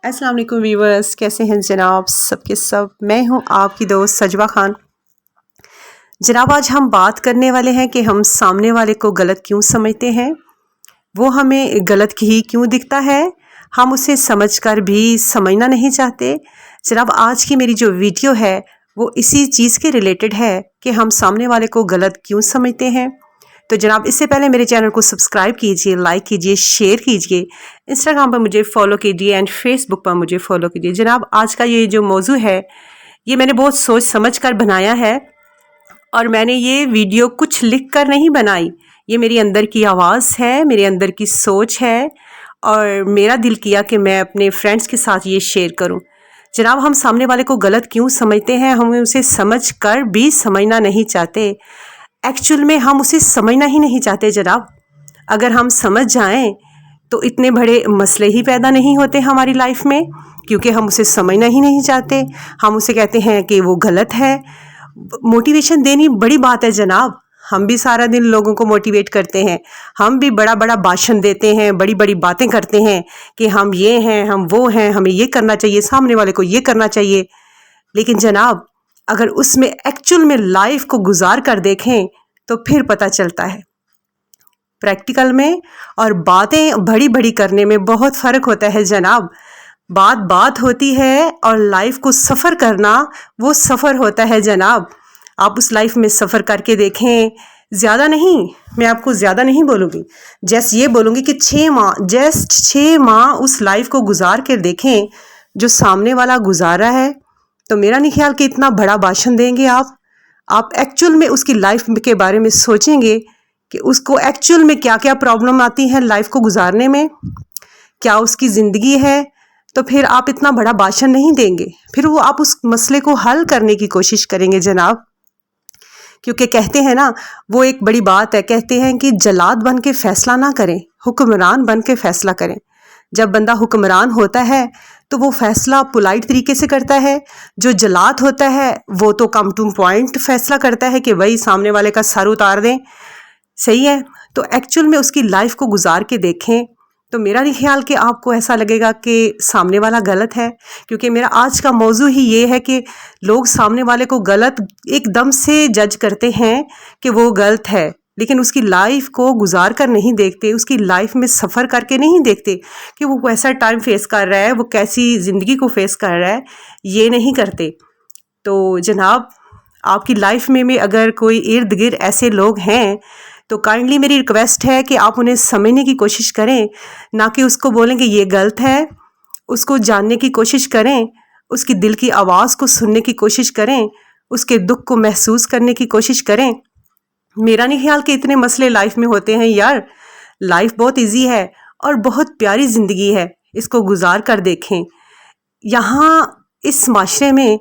अस्सलाम वालेकुम व्यूवर्स, कैसे हैं जनाब? सब के सब मैं हूं आपकी दोस्त सजवा खान। जनाब, आज हम बात करने वाले हैं कि हम सामने वाले को गलत क्यों समझते हैं, वो हमें गलत ही क्यों दिखता है, हम उसे समझकर भी समझना नहीं चाहते। जनाब, आज की मेरी जो वीडियो है वो इसी चीज़ के रिलेटेड है कि हम सामने वाले को गलत क्यों समझते हैं। तो जनाब, इससे पहले मेरे चैनल को सब्सक्राइब कीजिए, लाइक कीजिए, शेयर कीजिए, इंस्टाग्राम पर मुझे फॉलो कीजिए एंड फेसबुक पर मुझे फॉलो कीजिए। जनाब, आज का ये जो मौजू है ये मैंने बहुत सोच समझ कर बनाया है और मैंने ये वीडियो कुछ लिख कर नहीं बनाई। ये मेरी अंदर की आवाज़ है, मेरे अंदर की सोच है और मेरा दिल किया कि मैं अपने फ्रेंड्स के साथ ये शेयर करूं। जनाब, हम सामने वाले को गलत क्यों समझते हैं, हम उसे समझ कर भी समझना नहीं चाहते। एक्चुअल में हम उसे समझना ही नहीं चाहते जनाब। अगर हम समझ जाएं तो इतने बड़े मसले ही पैदा नहीं होते हमारी लाइफ में, क्योंकि हम उसे समझना ही नहीं चाहते। हम उसे कहते हैं कि वो गलत है। मोटिवेशन देनी बड़ी बात है जनाब। हम भी सारा दिन लोगों को मोटिवेट करते हैं, हम भी बड़ा बड़ा भाषण देते हैं, बड़ी बड़ी बातें करते हैं कि हम ये हैं, हम वो हैं, हमें ये करना चाहिए, सामने वाले को ये करना चाहिए। लेकिन जनाब, अगर उसमें एक्चुअल में लाइफ को गुजार कर देखें तो फिर पता चलता है प्रैक्टिकल में और बातें बड़ी बड़ी करने में बहुत फ़र्क होता है जनाब। बात बात होती है और लाइफ को सफ़र करना वो सफ़र होता है जनाब। आप उस लाइफ में सफ़र करके देखें। ज़्यादा नहीं, मैं आपको ज़्यादा नहीं बोलूँगी, जस्ट ये बोलूँगी कि 6 माह, जस्ट 6 माह उस लाइफ को गुजार कर देखें जो सामने वाला गुजारा है। तो मेरा नहीं ख्याल कि इतना बड़ा भाषण देंगे आप एक्चुअल में उसकी लाइफ के बारे में सोचेंगे कि उसको एक्चुअल में क्या क्या प्रॉब्लम आती है लाइफ को गुजारने में, क्या उसकी ज़िंदगी है, तो फिर आप इतना बड़ा भाषण नहीं देंगे। फिर वो आप उस मसले को हल करने की कोशिश करेंगे जनाब। क्योंकि कहते हैं ना, वो एक बड़ी बात है, कहते हैं कि जल्लाद बन के फैसला ना करें, हुक्मरान बन के फैसला करें। जब बंदा हुक्मरान होता है तो वो फैसला पोलाइट तरीके से करता है। जो जल्लाद होता है वो तो कम टू पॉइंट फैसला करता है कि वही सामने वाले का सर उतार दें। सही है। तो एक्चुअल में उसकी लाइफ को गुजार के देखें तो मेरा नहीं ख्याल कि आपको ऐसा लगेगा कि सामने वाला गलत है। क्योंकि मेरा आज का मौजू ही ये है कि लोग सामने वाले को गलत एकदम से जज करते हैं कि वो गलत है, लेकिन उसकी लाइफ को गुजार कर नहीं देखते, उसकी लाइफ में सफ़र करके नहीं देखते कि वो कैसा टाइम फेस कर रहा है, वो कैसी ज़िंदगी को फेस कर रहा है, ये नहीं करते। तो जनाब, आपकी लाइफ में अगर कोई इर्द गिर्द ऐसे लोग हैं तो काइंडली मेरी रिक्वेस्ट है कि आप उन्हें समझने की कोशिश करें, ना कि उसको बोलें कि ये गलत है। उसको जानने की कोशिश करें, उसकी दिल की आवाज़ को सुनने की कोशिश करें, उसके दुख को महसूस करने की कोशिश करें। मेरा नहीं ख्याल कि इतने मसले लाइफ में होते हैं यार। लाइफ बहुत इजी है और बहुत प्यारी ज़िंदगी है, इसको गुजार कर देखें। यहाँ इस माशरे में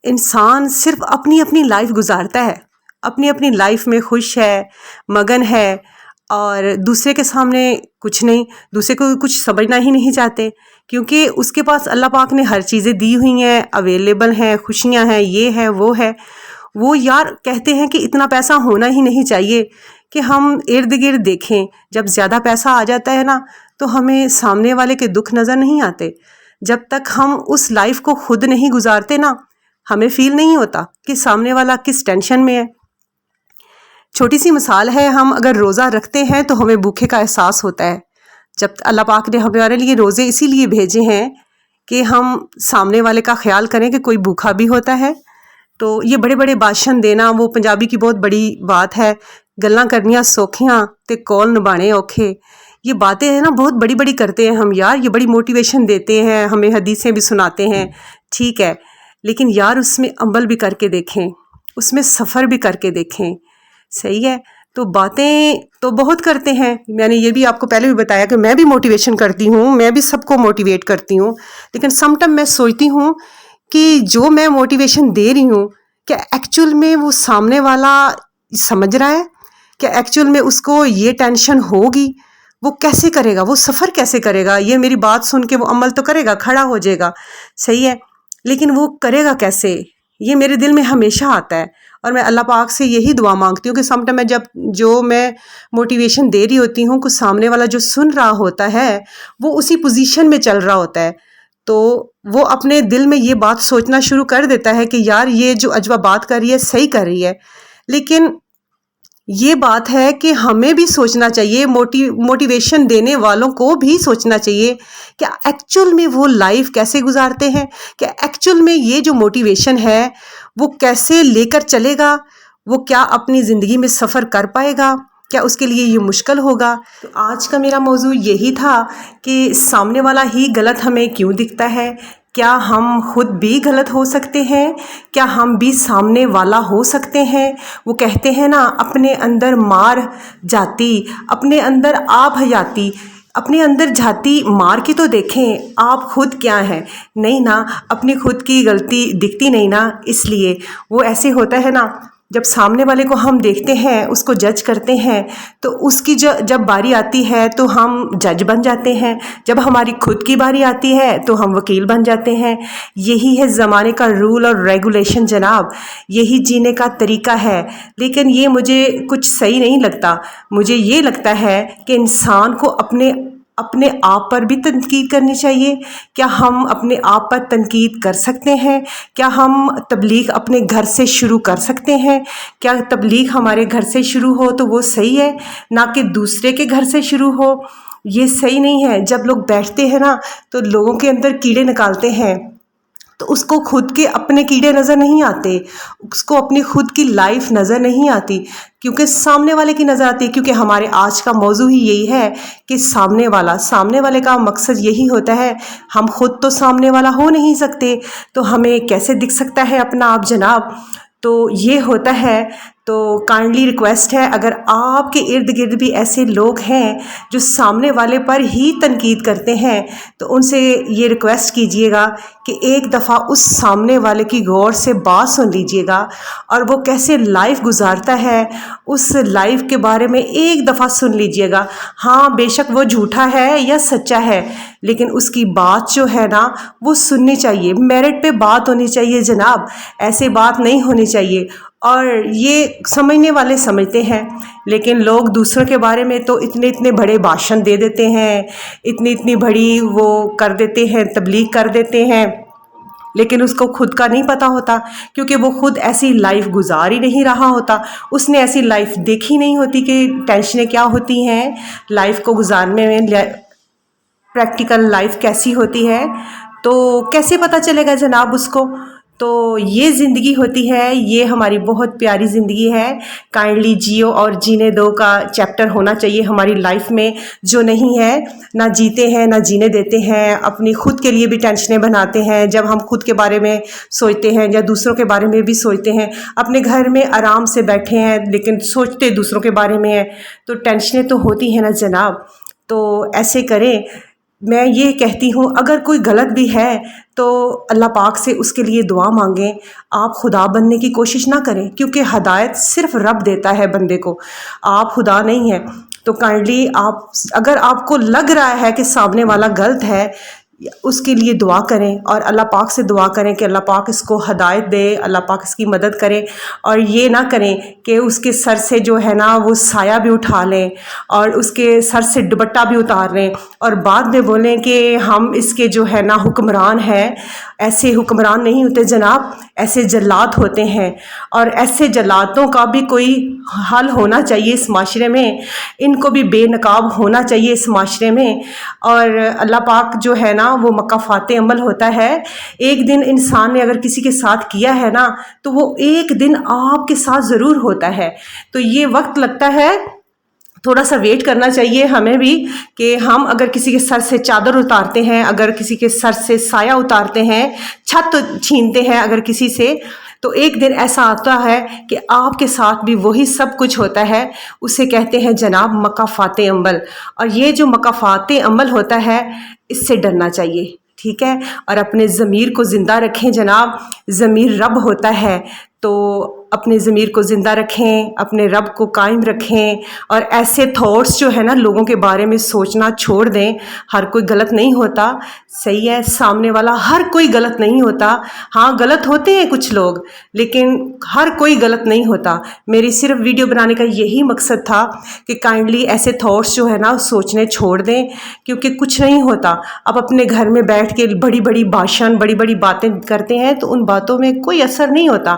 इंसान सिर्फ अपनी अपनी लाइफ गुजारता है, अपनी अपनी लाइफ में खुश है, मगन है और दूसरे के सामने कुछ नहीं, दूसरे को कुछ समझना ही नहीं चाहते। क्योंकि उसके पास अल्लाह पाक ने हर चीज़ें दी हुई हैं, अवेलेबल हैं, खुशियाँ हैं, ये है वो है। वो यार कहते हैं कि इतना पैसा होना ही नहीं चाहिए कि हम इर्द गिर्द देखें। जब ज़्यादा पैसा आ जाता है ना तो हमें सामने वाले के दुख नज़र नहीं आते। जब तक हम उस लाइफ को खुद नहीं गुजारते ना, हमें फील नहीं होता कि सामने वाला किस टेंशन में है। छोटी सी मिसाल है, हम अगर रोज़ा रखते हैं तो हमें भूखे का एहसास होता है। जब अल्लाह पाक ने हमारे लिए रोज़े इसीलिए भेजे हैं कि हम सामने वाले का ख्याल करें कि कोई भूखा भी होता है। तो ये बड़े बड़े भाषण देना, वो पंजाबी की बहुत बड़ी बात है, गल्लां करनियां सौखियां ते कौल निभाने औखे। ये बातें हैं ना, बहुत बड़ी बड़ी करते हैं हम यार। ये बड़ी मोटिवेशन देते हैं, हमें हदीसें भी सुनाते हैं, ठीक है, लेकिन यार उसमें अमल भी करके देखें, उसमें सफ़र भी करके देखें। सही है। तो बातें तो बहुत करते हैं, मैंने ये भी आपको पहले भी बताया कि मैं भी मोटिवेशन करती हूँ, मैं भी सबको मोटिवेट करती हूँ। लेकिन समटाइम मैं सोचती हूँ कि जो मैं मोटिवेशन दे रही हूँ, क्या एक्चुअल में वो सामने वाला समझ रहा है? क्या एक्चुअल में उसको ये टेंशन होगी? वो कैसे करेगा, वो सफ़र कैसे करेगा? ये मेरी बात सुन के वो अमल तो करेगा, खड़ा हो जाएगा, सही है, लेकिन वो करेगा कैसे? ये मेरे दिल में हमेशा आता है और मैं अल्लाह पाक से यही दुआ मांगती हूँ कि समटाइम मैं जो मैं मोटिवेशन दे रही होती हूँ, कुछ सामने वाला जो सुन रहा होता है वो उसी पोजीशन में चल रहा होता है, تو وہ اپنے دل میں یہ بات سوچنا شروع کر دیتا ہے کہ یار یہ جو عجوہ بات کر رہی ہے صحیح کر رہی ہے. لیکن یہ بات ہے کہ ہمیں بھی سوچنا چاہیے، موٹیویشن دینے والوں کو بھی سوچنا چاہیے کہ ایکچول میں وہ لائف کیسے گزارتے ہیں، کہ ایکچول میں یہ جو موٹیویشن ہے وہ کیسے لے کر چلے گا، وہ کیا اپنی زندگی میں سفر کر پائے گا، کیا اس کے لیے یہ مشکل ہوگا. تو آج کا میرا موضوع یہی تھا کہ سامنے والا ہی غلط ہمیں کیوں دکھتا ہے. کیا ہم خود بھی غلط ہو سکتے ہیں؟ کیا ہم بھی سامنے والا ہو سکتے ہیں؟ وہ کہتے ہیں نا، اپنے اندر مار جاتی، اپنے اندر آب حیاتی، اپنے اندر جھاتی مار کے تو دیکھیں آپ خود کیا ہیں. نہیں نا، اپنی خود کی غلطی دکھتی نہیں نا. اس لیے وہ ایسے ہوتا ہے نا، جب سامنے والے کو ہم دیکھتے ہیں، اس کو جج کرتے ہیں، تو اس کی جب باری آتی ہے تو ہم جج بن جاتے ہیں. جب ہماری خود کی باری آتی ہے تو ہم وکیل بن جاتے ہیں. یہی ہے زمانے کا رول اور ریگولیشن جناب، یہی جینے کا طریقہ ہے. لیکن یہ مجھے کچھ صحیح نہیں لگتا. مجھے یہ لگتا ہے کہ انسان کو اپنے آپ پر بھی تنقید کرنی چاہیے. کیا ہم اپنے آپ پر تنقید کر سکتے ہیں؟ کیا ہم تبلیغ اپنے گھر سے شروع کر سکتے ہیں؟ کیا تبلیغ ہمارے گھر سے شروع ہو تو وہ صحیح ہے، نہ کہ دوسرے کے گھر سے شروع ہو؟ یہ صحیح نہیں ہے. جب لوگ بیٹھتے ہیں نا تو لوگوں کے اندر کیڑے نکالتے ہیں، تو اس کو خود کے اپنے کیڑے نظر نہیں آتے، اس کو اپنی خود کی لائف نظر نہیں آتی، کیونکہ سامنے والے کی نظر آتی ہے. کیونکہ ہمارے آج کا موضوع ہی یہی ہے کہ سامنے والے کا مقصد یہی ہوتا ہے. ہم خود تو سامنے والا ہو نہیں سکتے، تو ہمیں کیسے دکھ سکتا ہے اپنا آپ جناب؟ تو یہ ہوتا ہے. تو کائنڈلی ریکویسٹ ہے، اگر آپ کے ارد گرد بھی ایسے لوگ ہیں جو سامنے والے پر ہی تنقید کرتے ہیں، تو ان سے یہ ریکویسٹ کیجئے گا کہ ایک دفعہ اس سامنے والے کی غور سے بات سن لیجئے گا، اور وہ کیسے لائف گزارتا ہے اس لائف کے بارے میں ایک دفعہ سن لیجئے گا. ہاں بے شک وہ جھوٹا ہے یا سچا ہے، لیکن اس کی بات جو ہے نا وہ سننی چاہیے. میرٹ پہ بات ہونی چاہیے جناب، ایسے بات نہیں ہونی چاہیے. اور یہ سمجھنے والے سمجھتے ہیں، لیکن لوگ دوسروں کے بارے میں تو اتنے بڑے بھاشن دے دیتے ہیں، اتنی بڑی وہ کر دیتے ہیں، تبلیغ کر دیتے ہیں، لیکن اس کو خود کا نہیں پتا ہوتا، کیونکہ وہ خود ایسی لائف گزار ہی نہیں رہا ہوتا. اس نے ایسی لائف دیکھی نہیں ہوتی کہ ٹینشنیں کیا ہوتی ہیں لائف کو گزارنے میں، پریکٹیکل لائف کیسی ہوتی ہے. تو کیسے پتہ چلے گا جناب اس کو؟ تو یہ زندگی ہوتی ہے، یہ ہماری بہت پیاری زندگی ہے. کائنڈلی جیو اور جینے دو کا چیپٹر ہونا چاہیے ہماری لائف میں. جو نہیں ہے، نہ جیتے ہیں نہ جینے دیتے ہیں، اپنی خود کے لیے بھی ٹینشنیں بناتے ہیں. جب ہم خود کے بارے میں سوچتے ہیں یا دوسروں کے بارے میں بھی سوچتے ہیں، اپنے گھر میں آرام سے بیٹھے ہیں لیکن سوچتے دوسروں کے بارے میں ہیں، تو ٹینشنیں تو ہوتی ہیں نا جناب. تو ایسے کریں. میں یہ کہتی ہوں، اگر کوئی غلط بھی ہے تو اللہ پاک سے اس کے لیے دعا مانگیں. آپ خدا بننے کی کوشش نہ کریں، کیونکہ ہدایت صرف رب دیتا ہے بندے کو، آپ خدا نہیں ہیں. تو کائنڈلی اگر آپ کو لگ رہا ہے کہ سامنے والا غلط ہے، اس کے لیے دعا کریں اور اللہ پاک سے دعا کریں کہ اللہ پاک اس کو ہدایت دے، اللہ پاک اس کی مدد کرے. اور یہ نہ کریں کہ اس کے سر سے جو ہے نا وہ سایہ بھی اٹھا لیں اور اس کے سر سے دوپٹہ بھی اتار لیں اور بعد میں بولیں کہ ہم اس کے جو ہے نا حکمران ہیں. ایسے حکمران نہیں ہوتے جناب، ایسے جلاد ہوتے ہیں. اور ایسے جلادوں کا بھی کوئی حل ہونا چاہیے اس معاشرے میں، ان کو بھی بے نقاب ہونا چاہیے اس معاشرے میں. اور اللہ پاک جو ہے نا وہ مکافات عمل ہوتا ہے. ایک دن انسان نے اگر کسی کے ساتھ کیا ہے نا تو وہ ایک دن آپ کے ساتھ ضرور ہوتا ہے. تو یہ وقت لگتا ہے، تھوڑا سا ویٹ کرنا چاہیے ہمیں بھی، کہ ہم اگر کسی کے سر سے چادر اتارتے ہیں، اگر کسی کے سر سے سایہ اتارتے ہیں، چھت چھینتے ہیں اگر کسی سے، تو ایک دن ایسا آتا ہے کہ آپ کے ساتھ بھی وہی سب کچھ ہوتا ہے. اسے کہتے ہیں جناب مکافات عمل. اور یہ جو مکافات عمل ہوتا ہے اس سے ڈرنا چاہیے، ٹھیک ہے. اور اپنے ضمیر کو زندہ رکھیں جناب، ضمیر رب ہوتا ہے. تو اپنے ضمیر کو زندہ رکھیں، اپنے رب کو قائم رکھیں، اور ایسے تھاٹس جو ہے نا لوگوں کے بارے میں سوچنا چھوڑ دیں۔ ہر کوئی غلط نہیں ہوتا، صحیح ہے، سامنے والا ہر کوئی غلط نہیں ہوتا، ہاں غلط ہوتے ہیں کچھ لوگ، لیکن ہر کوئی غلط نہیں ہوتا۔ میری صرف ویڈیو بنانے کا یہی مقصد تھا کہ کائنڈلی ایسے تھاٹس جو ہے نا سوچنے چھوڑ دیں، کیونکہ کچھ نہیں ہوتا۔ اب اپنے گھر میں بیٹھ کے بڑی بڑی بھاشن، بڑی بڑی باتیں کرتے ہیں تو ان باتوں میں کوئی اثر نہیں ہوتا۔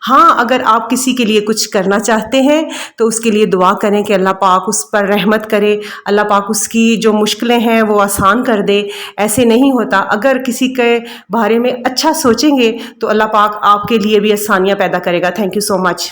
ہاں اگر آپ کسی کے لیے کچھ کرنا چاہتے ہیں تو اس کے لیے دعا کریں کہ اللہ پاک اس پر رحمت کرے، اللہ پاک اس کی جو مشکلیں ہیں وہ آسان کر دے۔ ایسے نہیں ہوتا، اگر کسی کے بارے میں اچھا سوچیں گے تو اللہ پاک آپ کے لیے بھی آسانیاں پیدا کرے گا۔ Thank you so much.